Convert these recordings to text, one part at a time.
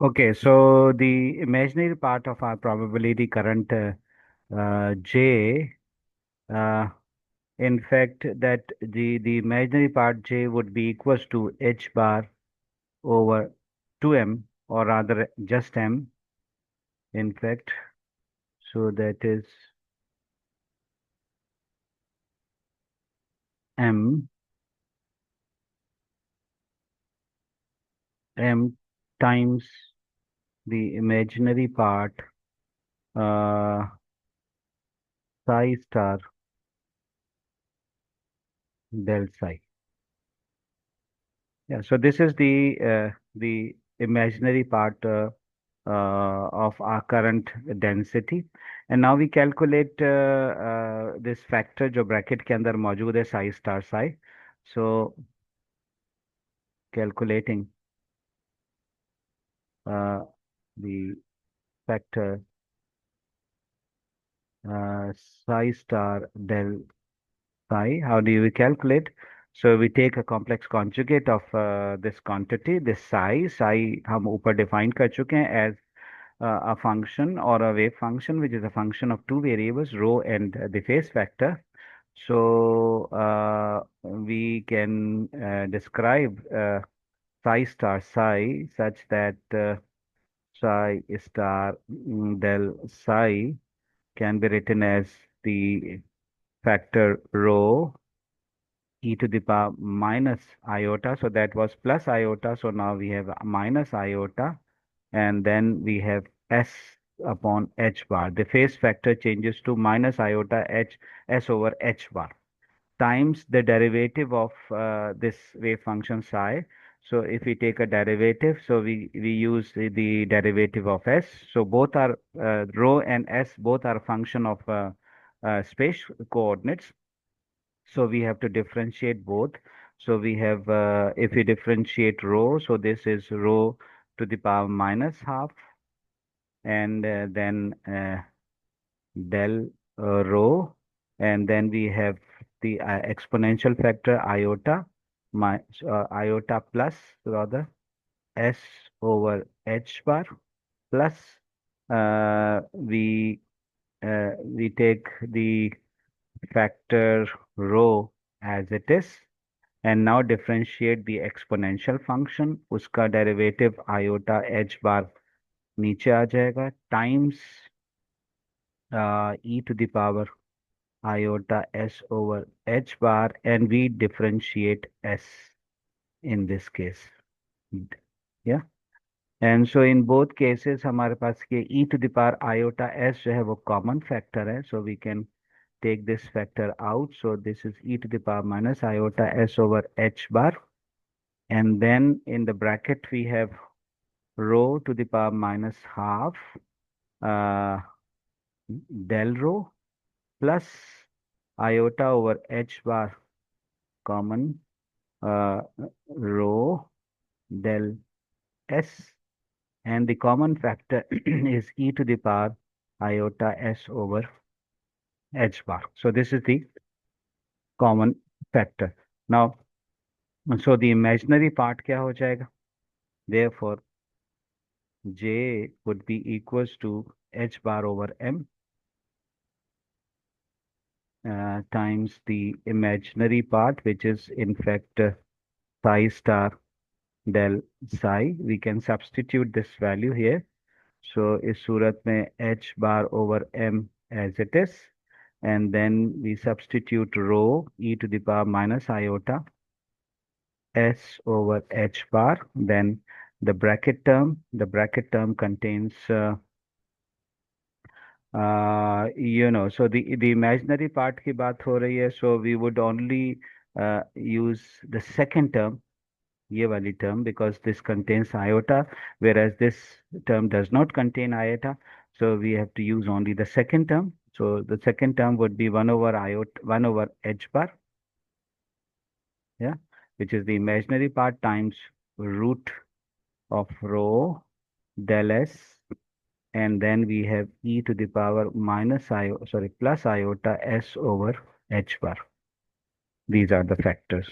Okay, so the imaginary part of our probability current J, uh, in fact, that the imaginary part J would be equals to H bar over 2M, or rather just M, in fact. So that is M, M times the imaginary part uh, psi star del psi. Yeah, so this is the imaginary part of our current density. And now we calculate this factor जो bracket के अंदर मौजूद है psi star psi. So calculating uh, the factor psi star del psi. How do we calculate? So we take a complex conjugate of this quantity, this psi हम ऊपर define कर चुके हैं as a function or a wave function which is a function of two variables, rho and the phase factor. So we can describe psi star psi such that psi star del psi can be written as the factor rho e to the power minus iota. So that was plus iota. So now we have minus iota, and then we have s upon h bar. The phase factor changes to minus iota h s over h bar times the derivative of this wave function psi. So if we take a derivative, so we use the derivative of s. So both are rho and s both are function of space coordinates. So we have to differentiate both. So we have, if we differentiate rho, so this is rho to the power minus half, and then del rho, and then we have the exponential factor iota, iota plus rather s over h bar plus we take the factor rho as it is, and now differentiate the exponential function. उसका derivative iota h bar नीचे आ जाएगा times e to the power iota s over h bar, and we differentiate s in this case. Yeah. And so in both cases हमारे पास ये e to the power iota s जो है वो common factor है. So we can take this factor out. So this is e to the power minus iota s over h bar. And then in the bracket we have rho to the power minus half uh, del rho plus iota over h bar common uh, rho del s, and the common factor is e to the power iota s over h bar. So this is the common factor. Now, so the imaginary part क्या हो जाएगा? Therefore, J would be equals to h bar over m times the imaginary part, which is in fact psi star del psi. We can substitute this value here. So इस सूरत में h bar over m as it is, and then we substitute rho e to the power minus iota s over h bar. Then the bracket term contains so the imaginary part की बात हो रही है. So we would only use the second term, ये वाली term, because this contains iota, whereas this term does not contain iota. So we have to use only the second term. So the second term would be 1 over iota, 1 over h bar, yeah, which is the imaginary part times root of rho del s, and then we have e to the power minus plus iota s over h bar. These are the factors.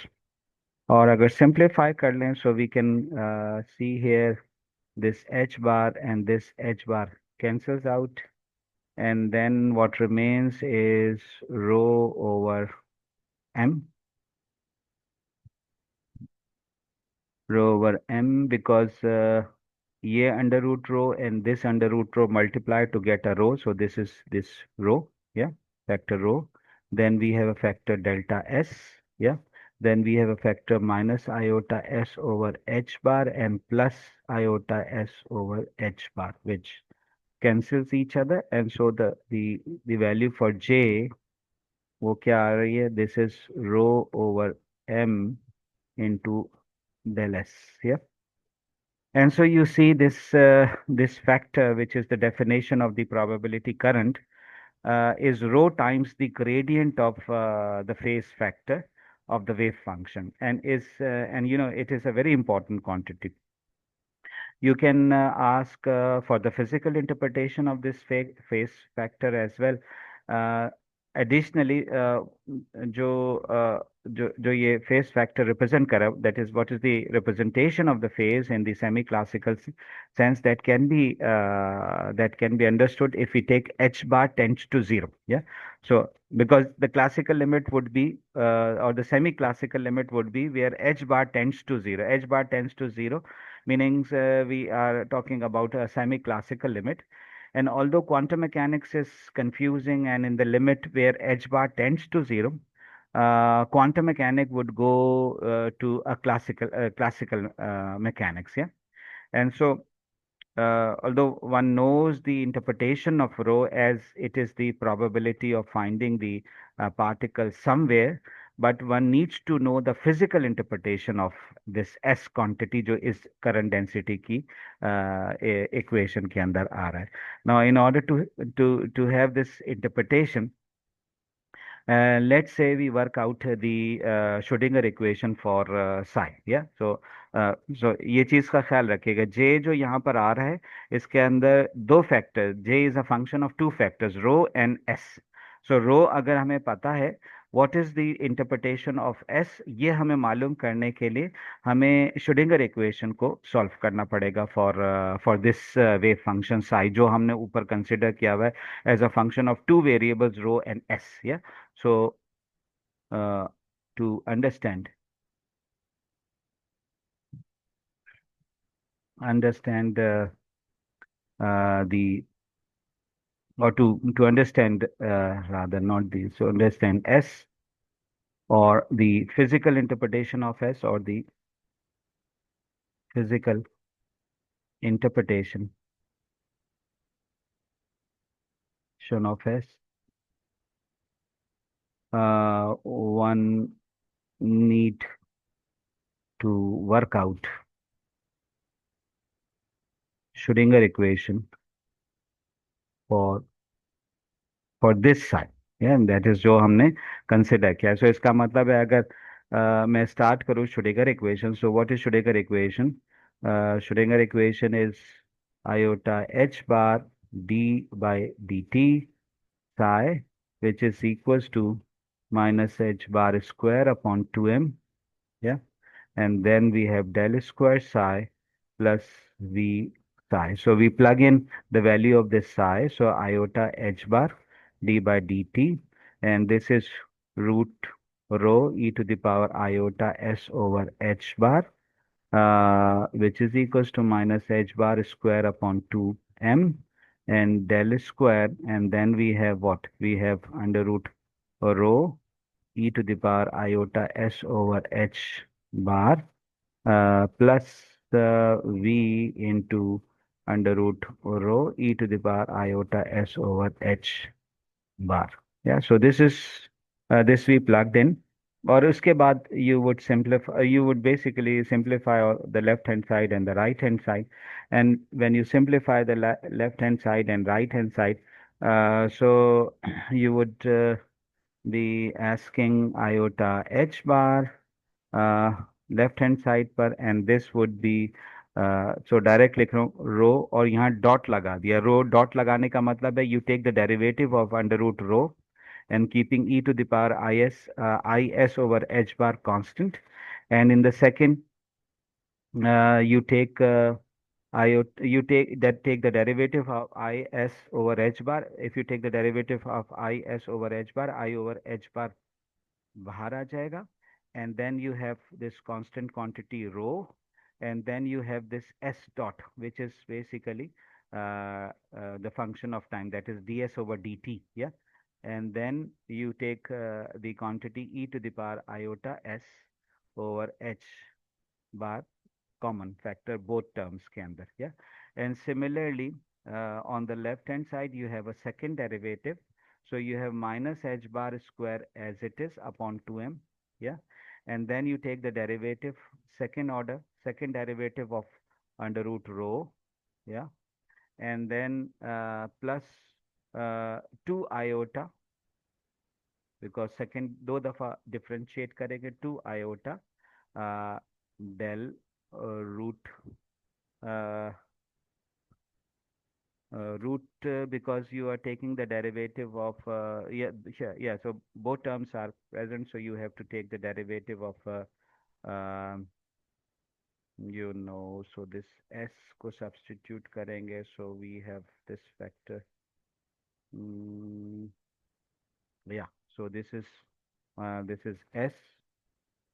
और अगर simplify कर लें, so we can see here this h bar and this h bar cancels out, and then what remains is rho over m, because ये under root rho and this under root rho multiply to get a rho. So this is this rho, yeah, factor rho. Then we have a factor delta s, yeah. Then we have a factor minus iota s over h bar and plus iota s over h bar, which cancels each other. And so the value for j वो क्या आ रही है? This is rho over m into del s, yeah. And so you see this factor, which is the definition of the probability current, is rho times the gradient of the phase factor of the wave function, and it is a very important quantity. You can ask for the physical interpretation of this phase factor as well. Uh, Additionally, जो जो जो ये phase factor represent करा, that is what is the representation of the phase in the semi-classical sense, that can be understood if we take h bar tends to zero. Yeah. So because the classical limit would be or the semi-classical limit would be where h bar tends to zero. H bar tends to zero, meaning we are talking about a semi-classical limit. And although quantum mechanics is confusing, and in the limit where h bar tends to zero, quantum mechanic would go to a classical mechanics, yeah. And so although one knows the interpretation of rho as it is the probability of finding the particle somewhere, but one needs to know the physical interpretation of this s quantity जो इस current density की equation के अंदर आ रहा है. Now, in order to have this interpretation, let's say we work out the Schrödinger equation for psi, yeah. So ये चीज का ख्याल रखिएगा, j जो यहाँ पर आ रहा है इसके अंदर दो factor, j is a function of two factors rho and s. So rho अगर हमें पता है what is the interpretation of s, ये हमें मालूम करने के लिए हमें Schrödinger इक्वेशन को सॉल्व करना पड़ेगा for this wave function psi, जो हमने ऊपर कंसिडर किया हुआ है as a function of two variables rho and s, yeah. So, uh, to understand the or to understand rather not the so understand S, or the physical interpretation of S, or the physical interpretation of S, one need to work out Schrödinger equation for this side, yeah, and that is जो हमने consider किया. सो इसका मतलब है अगर मैं start करूँ Schrödinger equation, so what is Schrödinger equation? Schrödinger equation is iota h bar d by dt psi, which is equals to minus h bar square upon 2m, yeah. And then we have del square psi plus v psi. So we plug in the value of this psi. So iota h bar d by dt, and this is root rho e to the power iota s over h bar, which is equals to minus h bar square upon 2m and del square, and then we have what? We have under root rho e to the power iota s over h bar plus v into under root rho e to the power iota s over h bar. Yeah, so this is this we plugged in. और उसके बाद you would basically simplify the left hand side and the right hand side. And when you simplify the left hand side and right hand side, so you would be asking iota h bar uh, left hand side पर, and this would be so direct लिख रहा हूँ रो और यहाँ dot लगा दिया. रो dot लगाने का मतलब है you take the derivative of under root rho and keeping e to the power is over h bar constant, and in the second you take take the derivative of I s over h bar. If you take the derivative of I s over h bar, I over h bar बाहर आ जाएगा. And then you have this constant quantity rho, and then you have this s dot, which is basically the function of time, that is ds over dt. Yeah. And then you take the quantity e to the power iota s over h bar, common factor both terms के अंदर. Yeah. And similarly on the left hand side you have a second derivative, so you have minus h bar square as it is upon 2m. Yeah. And then you take the derivative, second derivative of under root rho. Yeah. And then plus 2 iota, because second दो दफा differentiate करेंगे 2 iota del root uh, because you are taking the derivative of yeah, sure, yeah, so both terms are present, so you have to take the derivative of um, so this s को substitute करेंगे, so we have this factor. mm, yeah, so this is s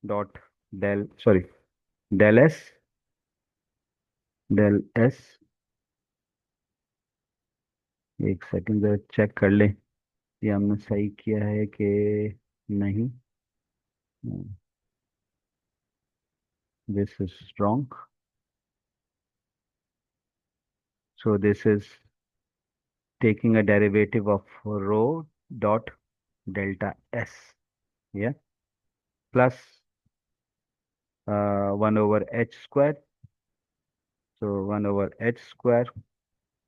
dot del s. एक second जरा check कर ले ये हमने सही किया है कि नहीं. This is wrong. So this is taking a derivative of rho dot delta s. Yeah. Plus 1 over h square. So 1 over h square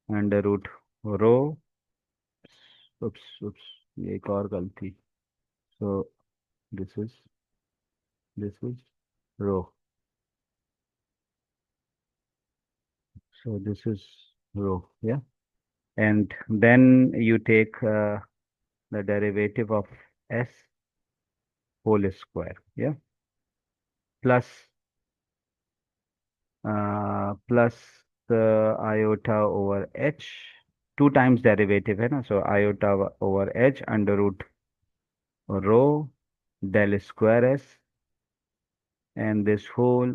under root rho. Oops. ये एक और गलती. So this is rho. So this is rho. Yeah. And then you take the derivative of s whole square. Yeah. Plus plus iota over h, two times derivative है ना, so iota over h under root rho del square s, and this whole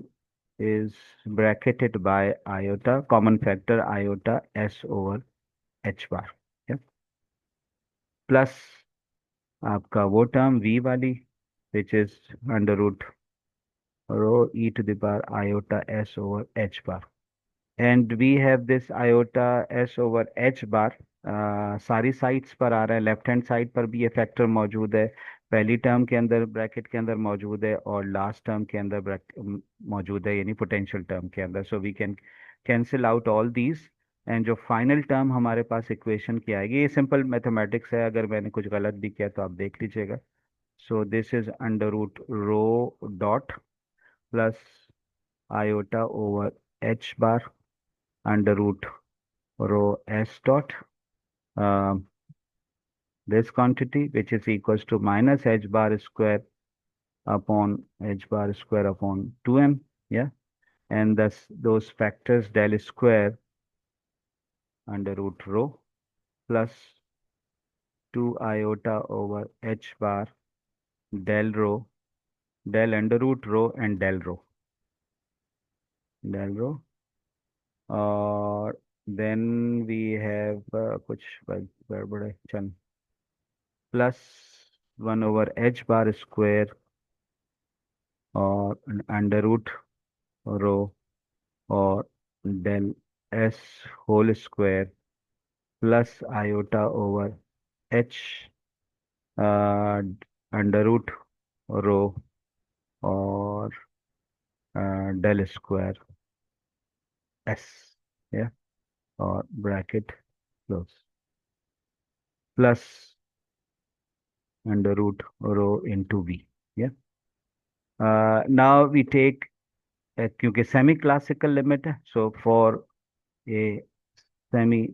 is bracketed by iota, common factor iota s over h bar. Yeah. Plus आपका वो term v वाली, which is under root rho e to the power iota s over h bar. And we have this iota S over H bar. सारी sides पर आ रहा है, left hand side पर भी ये फैक्टर मौजूद है, पहली टर्म के अंदर ब्रैकेट के अंदर मौजूद है और लास्ट टर्म के अंदर मौजूद है, यानी पोटेंशियल टर्म के अंदर. So we can cancel out all these, and जो फाइनल टर्म हमारे पास इक्वेशन की आएगी, ये सिंपल मैथमेटिक्स है, अगर मैंने कुछ गलत भी किया तो आप देख लीजिएगा. So this is under root rho dot plus iota over H bar under root rho s dot um, this quantity, which is equals to minus h bar square upon h bar square upon 2m. Yeah. And thus those factors del square under root rho plus 2 iota over h bar del rho, del under root rho and del rho. और then we have कुछ गड़बड़ है, चल, plus 1 over H bar square और under root rho और del S whole square plus iota over H under root rho और del square S. या और bracket close plus under root rho into V. या नाउ वी टेक, क्योंकि semi classical limit है, so for a semi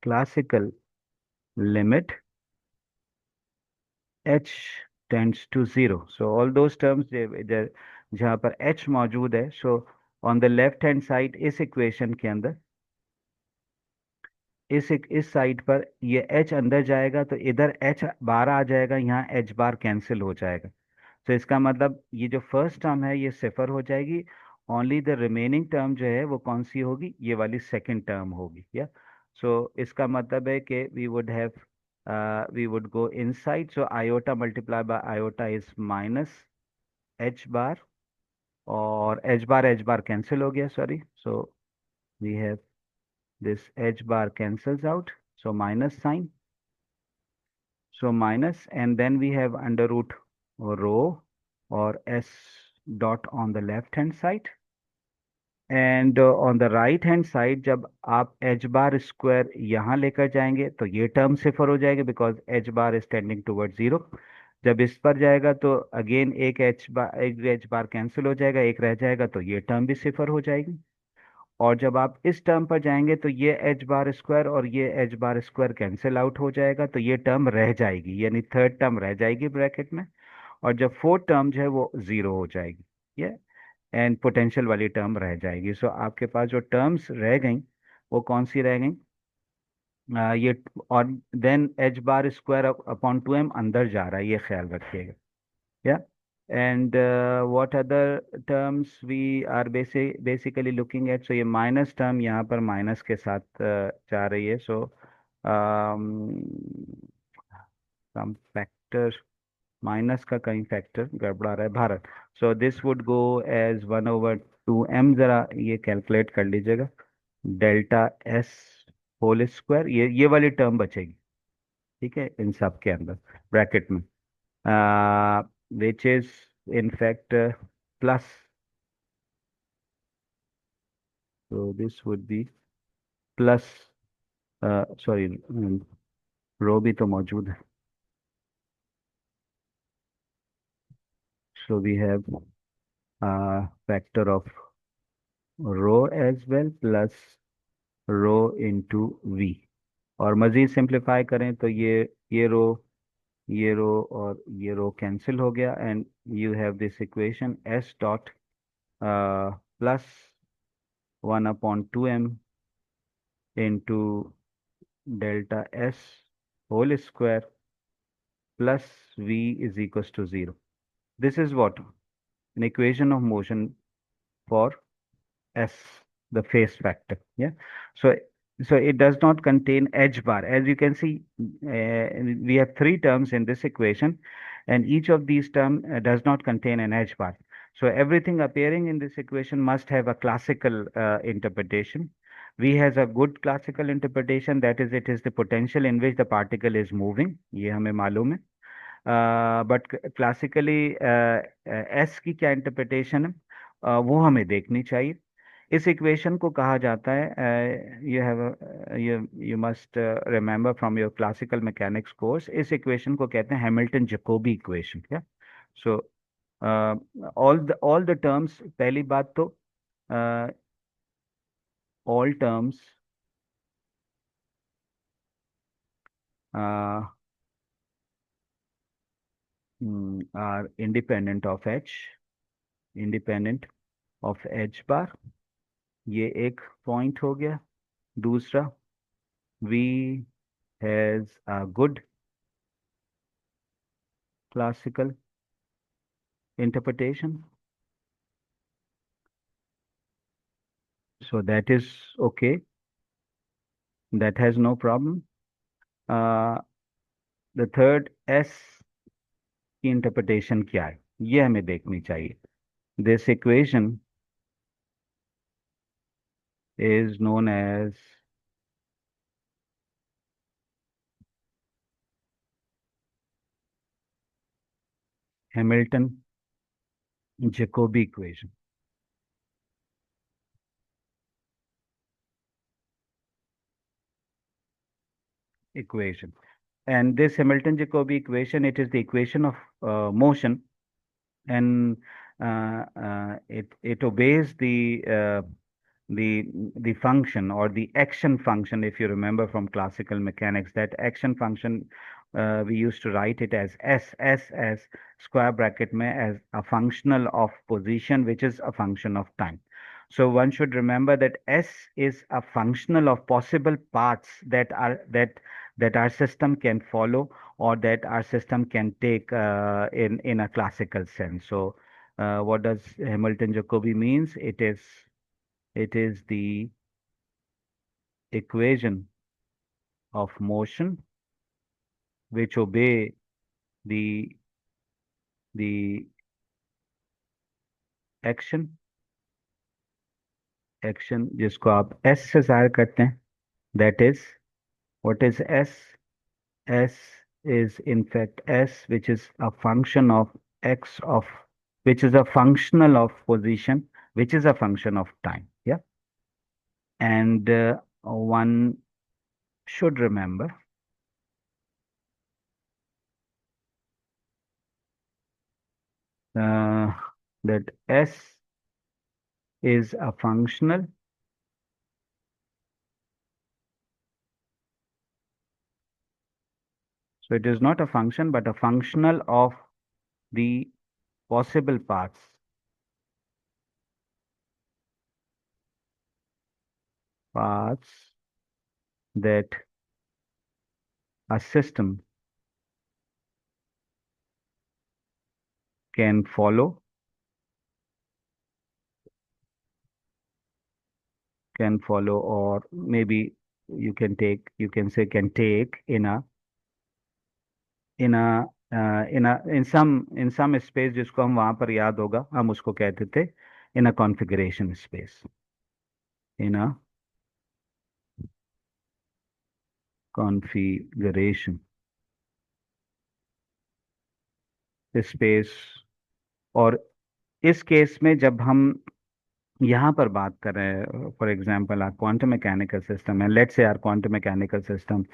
classical limit h tends to 0. So all those terms जहाँ पर h मौजूद है, so on the left hand side इस equation के अंदर इस साइड पर ये एच अंदर जाएगा तो इधर एच बार आ जाएगा, यहाँ एच बार कैंसिल हो जाएगा। तो इसका मतलब ये जो फर्स्ट टर्म है ये सिफर हो जाएगी। ओनली द रिमेनिंग टर्म जो है वो कौन सी होगी, ये वाली सेकंड टर्म होगी। या सो इसका मतलब है कि we would go inside, so iota multiply by iota is minus H bar, और एच बार कैंसिल हो गया, sorry. So we have this H bar cancels out, so minus sign, so minus, and then we have under root rho or s dot on the left hand side, and on the right hand side जब आप h bar square यहाँ लेकर जाएंगे तो ये term सिफर हो जाएगी, because h bar is tending toward zero. जब इस पर जाएगा तो अगेन एक एच बार कैंसिल हो जाएगा, एक रह जाएगा, तो ये टर्म भी सिफर हो जाएगी। और जब आप इस टर्म पर जाएंगे तो ये एच बार स्क्वायर और ये H bar square cancel out हो जाएगा, तो ये टर्म रह जाएगी, यानी थर्ड टर्म रह जाएगी ब्रैकेट में। और जब फोर्थ टर्म जो है वो जीरो हो जाएगी, ये एंड पोटेंशियल वाली टर्म रह जाएगी। सो आपके पास जो टर्म्स रह गई वो कौन सी रह गई, ये, और then H bar square upon two M अंदर जा रहा है, ये ख्याल रखिएगा। या and what other terms we are basically looking at, so ये माइनस टर्म यहाँ पर माइनस के साथ जा रही है, सो सम फैक्टर, माइनस का कहीं फैक्टर गड़बड़ा रहा है, Bharat. So this would go as 1/2m, जरा ये कैलकुलेट कर लीजिएगा, डेल्टा एस होल स्क्वायर, ये वाली टर्म बचेगी, ठीक है, इन सब के अंदर ब्रैकेट में, which is in fact plus, so this would be plus, sorry, रो भी तो मौजूद है, so we have factor of rho as well plus rho into v, और मज़ीद सिंप्लीफाई करें तो ये रो और ये रो कैंसिल हो गया, and you have this equation S dot plus 1/2m into delta S whole square plus v is equals to 0. This is what? An equation of motion for s, the phase factor. Yeah. So, so it does not contain h bar. As you can see, we have three terms in this equation, and each of these terms does not contain an h bar. So everything appearing in this equation must have a classical interpretation. V has a good classical interpretation, that is, it is the potential in which the particle is moving. ये हमें मालूम है। But classically S की क्या interpretation है, वो हमें देखनी चाहिए। इस इक्वेशन को कहा जाता है, you have you you must remember from your classical mechanics course, इस इक्वेशन को कहते हैं हैमिल्टन जैकोबी इक्वेशन। क्या, सो ऑल द टर्म्स, पहली बात तो all terms are independent of H, independent of H bar, ये एक पॉइंट हो गया। दूसरा, V has a good classical interpretation, so that is okay, that has no problem. uh, the third, S की interpretation क्या है, ये हमें देखनी चाहिए। This equation is known as Hamilton Jacobi equation. And this Hamilton Jacobi equation, it is the equation of motion, and it obeys the function or the action function. If you remember from classical mechanics, that action function, we used to write it as s as square bracket में as a functional of position, which is a function of time. So one should remember that S is a functional of possible paths that our system can follow or that our system can take in a classical sense. So what does Hamilton-Jacobi means? It is the equation of motion which obey the the action action जिसको आप S से जाहिर करते हैं that is what is S S is in fact s which is a function of x of which is a functional of position which is a function of time, yeah. And one should remember uh, that s is a functional, so it is not a function but a functional of the possible paths that a system can follow, or maybe you can say can take in some space जिसको हम वहां पर याद होगा हम उसको कहते थे इन अ कॉन्फ़िगरेशन स्पेस, इन अ कॉन्फ़िगरेशन स्पेस। और इस केस में जब हम यहाँ पर बात कर रहे हैं, for example our quantum mechanical system है, let's say our quantum mechanical system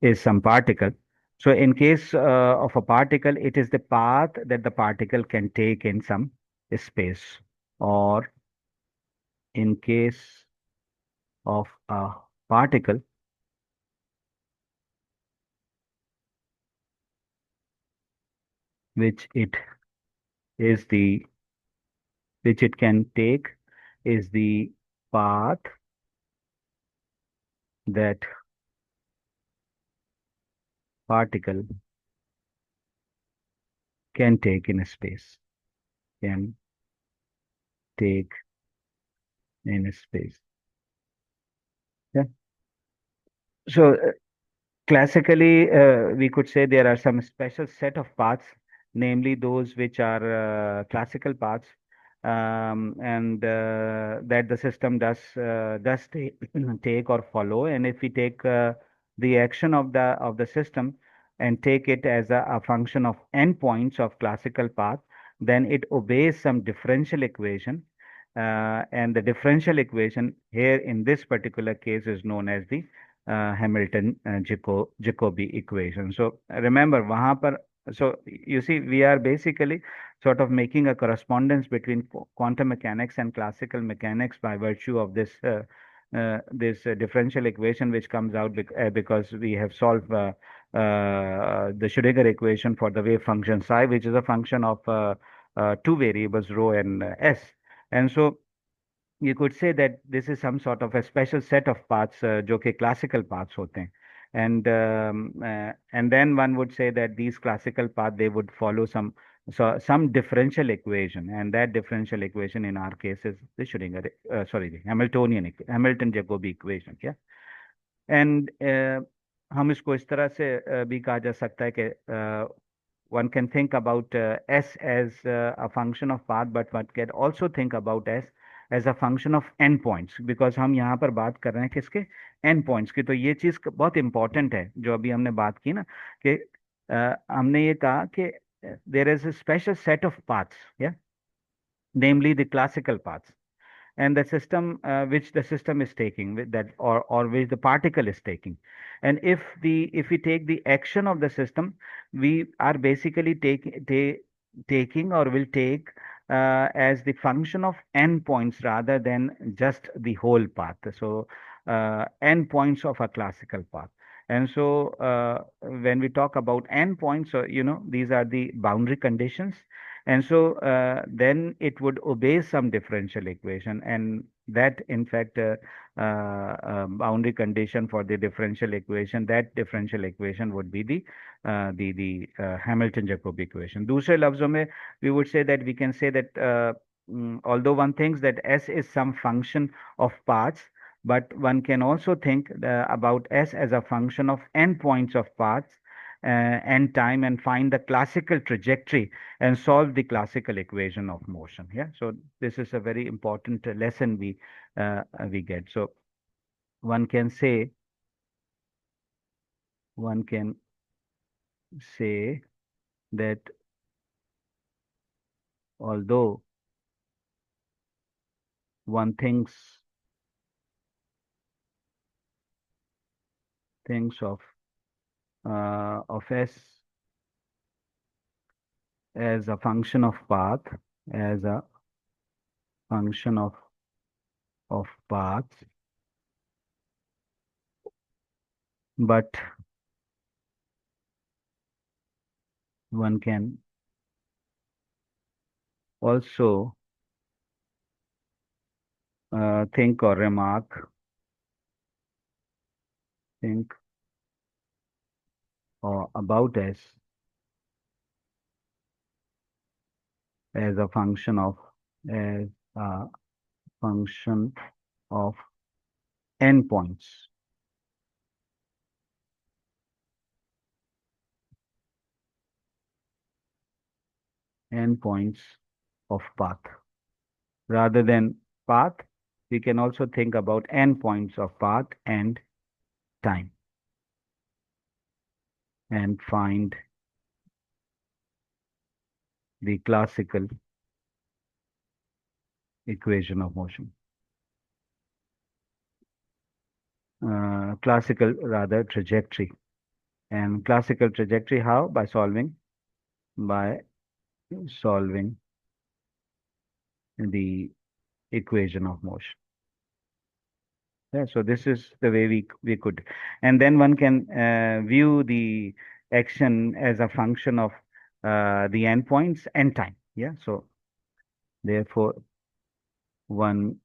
is some particle. So in case of a particle, it is the path that the particle can take in some space. Or in case of a particle, which it is the which it can take is the path that particle can take in space. Can take in space. Yeah. So classically, we could say there are some special set of paths, namely those which are classical paths, and that the system does take or follow. And if we take the action of the system and take it as a function of endpoints of classical path, then it obeys some differential equation, and the differential equation here in this particular case is known as the Hamilton Jacobi equation. So remember, वहाँ पर, so you see, we are basically sort of making a correspondence between quantum mechanics and classical mechanics by virtue of this differential equation which comes out because we have solved the Schrödinger equation for the wave function psi, which is a function of two variables rho and s. And so you could say that this is some sort of a special set of paths जो कि classical paths होते हैं, and then one would say that these classical paths they would follow some differential equation, and that differential equation in our case is the Schrödinger the Hamilton-Jacobi equation, yeah. And हम इसको इस तरह से भी कहा जा सकता है कि one can think about s as a function of path, but one can also think about s as a function of endpoints, because हम यहाँ पर बात कर रहे हैं किसके, endpoints की। तो ये चीज़ बहुत इंपॉर्टेंट है जो अभी हमने बात की ना, कि हमने ये कहा कि there is a special set of paths, yeah, namely the classical paths, and the system which the system is taking with that, or which the particle is taking. And if we take the action of the system, we are basically taking or will take as the function of endpoints rather than just the whole path. So endpoints of a classical path. And so when we talk about endpoints, so these are the boundary conditions, And so then it would obey some differential equation, and that in fact boundary condition for the differential equation, that differential equation would be the Hamilton Jacobi equation. दूसरे लफ्जों में we would say that we can say that although one thinks that S is some function of paths, but one can also think about S as a function of n points of paths and time, and find the classical trajectory and solve the classical equation of motion. Yeah, so this is a very important lesson we get. So one can say one can say that although one thinks of S as a function of path, as a function of paths, but one can also think or think or about S as a function of as a function of n points. N points of path. Rather than path, we can also think about n points of path and time, and find the classical equation of motion. Classical rather trajectory. And classical trajectory how? By solving the equation of motion. Yeah, so this is the way we could, and then one can view the action as a function of the endpoints and time. Yeah, so therefore one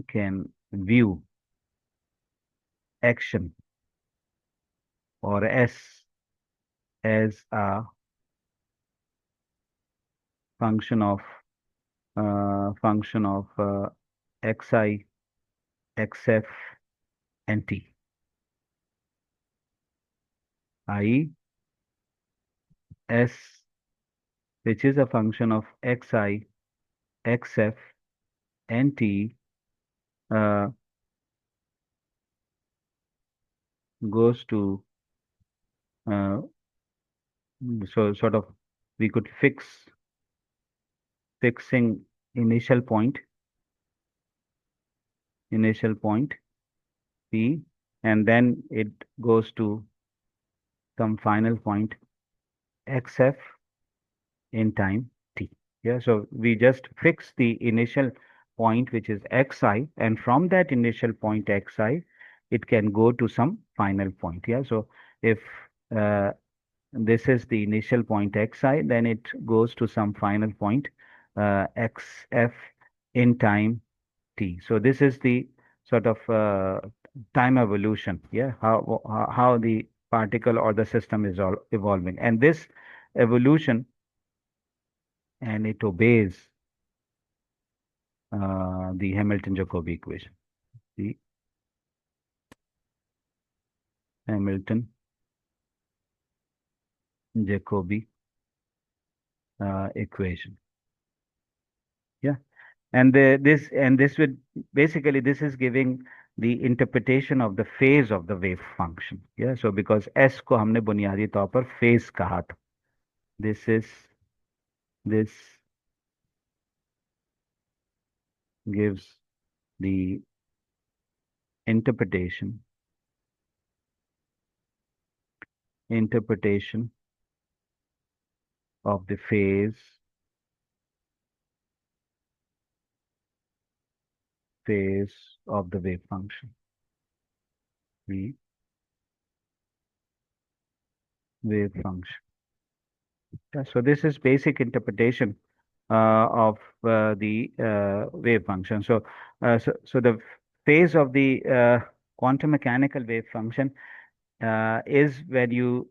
can view action or S as a function of xi, xf, and t, i.e. S, which is a function of xi, xf, and t, uh, goes to uh, so sort of we could fixing initial point P, and then it goes to some final point xf in time t. Yeah, so we just fix the initial point, which is xi, and from that initial point xi, it can go to some final point. Yeah, so if uh, this is the initial point xi, then it goes to some final point xf in time t. So this is the sort of time evolution, yeah, how the particle or the system is all evolving, and this evolution, and it obeys the Hamilton-Jacobi equation, the Hamilton-Jacobi equation. Yeah, and this would basically, this is giving the interpretation of the phase of the wave function. Yeah, so because S को हमने बुनियादी तौर पर phase कहा था, this gives the interpretation of the phase of the wave function, the wave function. Yeah, so this is basic interpretation of the wave function. So the phase of the quantum mechanical wave function is when you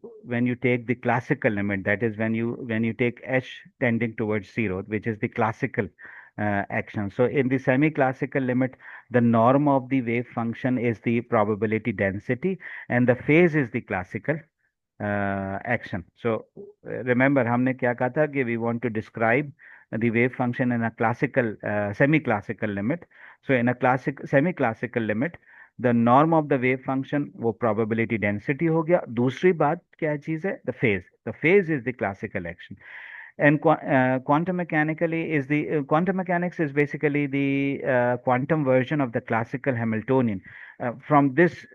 take the classical limit. That is when you take h tending towards zero, which is the classical action. So in the semi-classical limit, the norm of the wave function is the probability density, and the phase is the classical action. So remember हमने क्या कहा था कि we want to describe the wave function in a classical semi-classical limit. So in a classic semi-classical limit, the norm of the wave function वो probability density हो गया. दूसरी बात क्या चीज़ है? The phase is the classical action. And quantum mechanically is the quantum mechanics is basically the quantum version of the classical Hamiltonian. From this,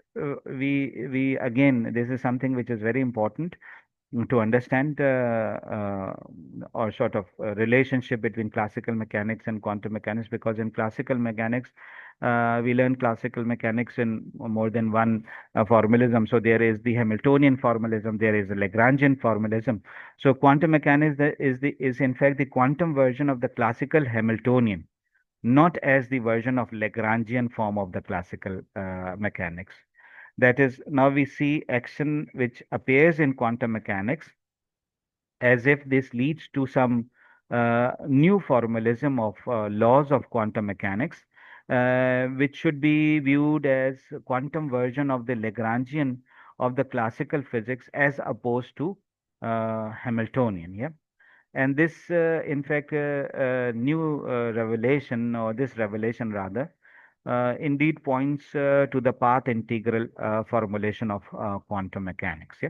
we again, this is something which is very important to understand or sort of relationship between classical mechanics and quantum mechanics, because in classical mechanics we learn classical mechanics in more than one formalism. So there is the Hamiltonian formalism, there is the Lagrangian formalism. So quantum mechanics is in fact the quantum version of the classical Hamiltonian, not as the version of Lagrangian form of the classical mechanics. That is, now we see action which appears in quantum mechanics as if this leads to some new formalism of laws of quantum mechanics, which should be viewed as quantum version of the Lagrangian of the classical physics as opposed to Hamiltonian. Yeah. And this, in fact, new revelation, or this revelation rather, indeed points to the path integral formulation of quantum mechanics. Yeah.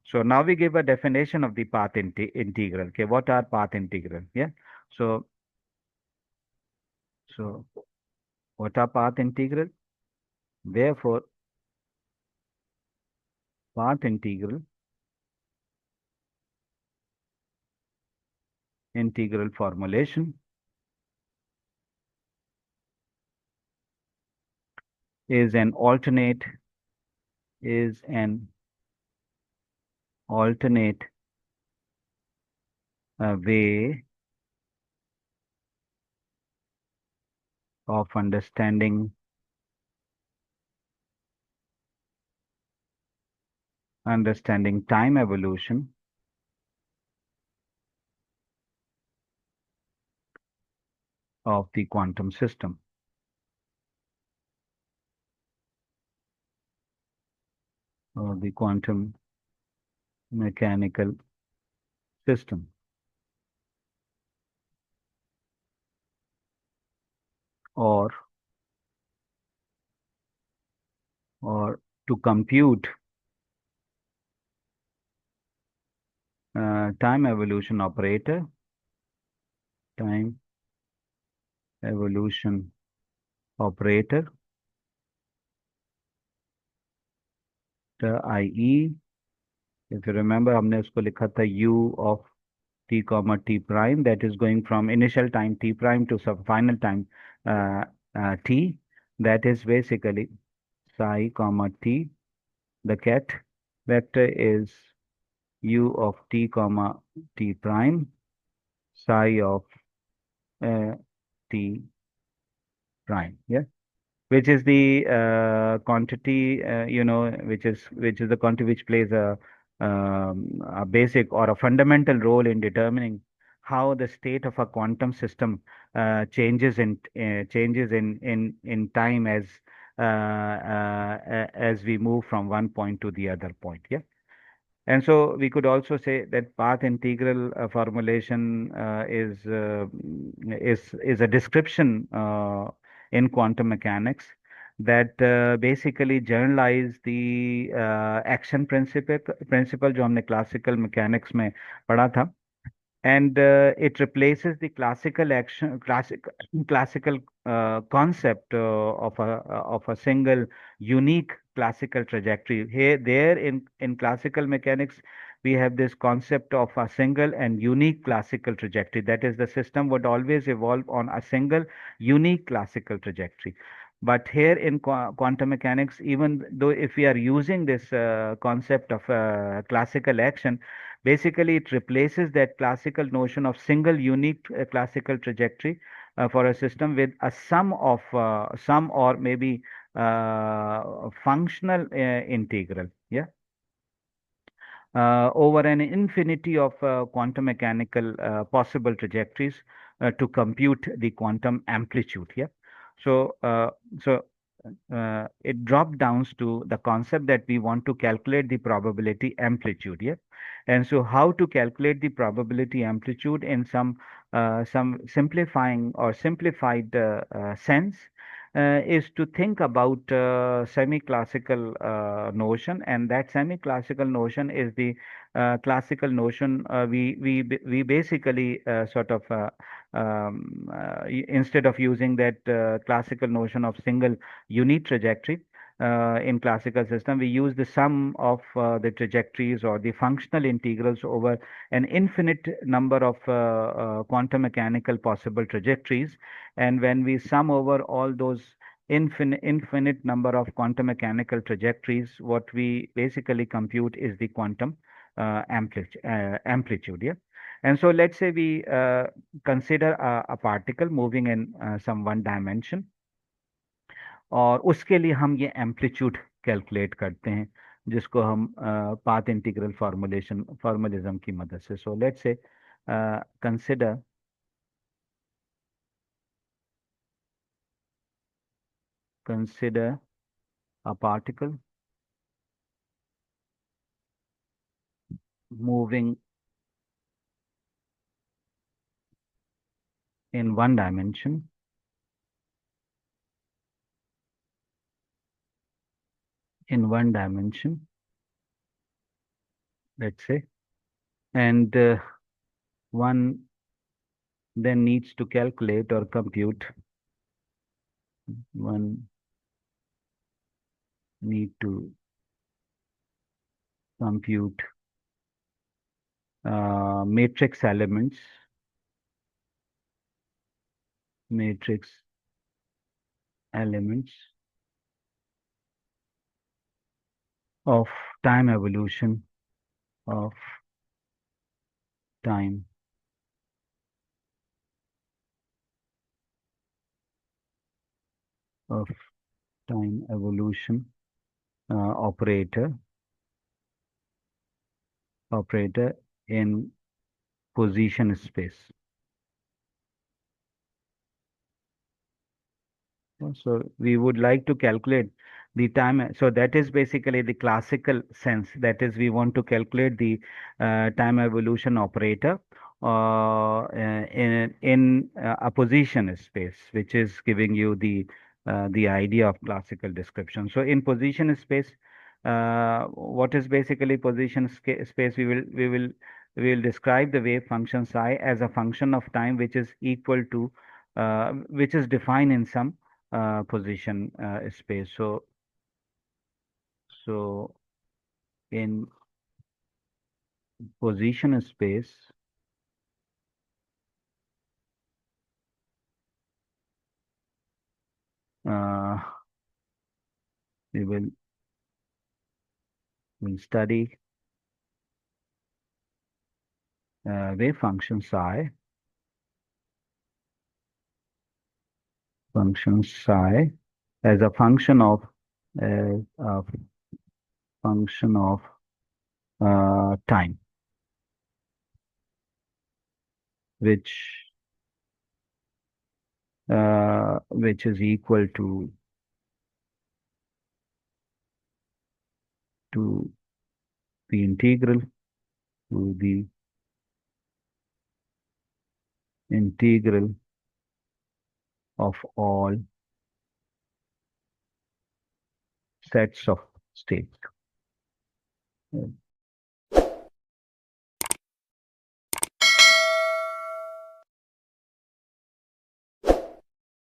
So now we give a definition of the path integral. Okay, what are path integral? Yeah. So so what are path integral? Therefore, path integral formulation is an alternate way of understanding time evolution of the quantum system, or the quantum mechanical system, or to compute time evolution operator, time evolution operator, the IE. If you remember, हमने उसको लिखा था u of t comma t prime, that is going from initial time t prime to some final time t. That is basically psi comma t. The ket vector is u of t comma t prime, psi of uh, t prime. Yeah. Which is the quantity, which is the quantity which plays a basic or a fundamental role in determining how the state of a quantum system changes in time as we move from one point to the other point. Yeah. And so we could also say that path integral formulation is a description in quantum mechanics that basically generalize the action principle जो हमने classical mechanics में पढ़ा था, and it replaces the classical concept of a single unique classical trajectory. Here there in classical mechanics we have this concept of a single and unique classical trajectory. That is, the system would always evolve on a single unique classical trajectory. But here in quantum mechanics, even though if we are using this concept of classical action, Basically, it replaces that classical notion of single unique classical trajectory for a system with a sum or maybe functional integral. Yeah, over an infinity of quantum mechanical possible trajectories to compute the quantum amplitude. Yeah. So, it drop downs to the concept that we want to calculate the probability amplitude. Yeah. And so how to calculate the probability amplitude in some simplifying or simplified sense is to think about semi-classical notion, and that semi-classical notion is the classical notion. We basically instead of using that classical notion of single unit trajectory in classical system, we use the sum of the trajectories or the functional integrals over an infinite number of quantum mechanical possible trajectories. And when we sum over all those infinite number of quantum mechanical trajectories, what we basically compute is the quantum amplitude. Yeah. And so let's say we consider a particle moving in some one dimension, और उसके लिए हम ये amplitude calculate करते हैं, जिसको हम path integral फॉर्मुलिज्म की मदद से. So let's say consider consider a particle moving in one dimension let's say, and one then needs to calculate or compute one need to compute matrix elements of time evolution of time of time evolution operator in position space. So we would like to calculate the time. So that is basically the classical sense. That is, we want to calculate the time evolution operator in a position space, which is giving you the idea of classical description. So in position space, what is basically space? We will describe the wave function psi as a function of time, which is equal to which is defined in some position space. So in position space, uh, we will study wave function psi as a a function of time, which is equal to the integral to the integral of all sets of states.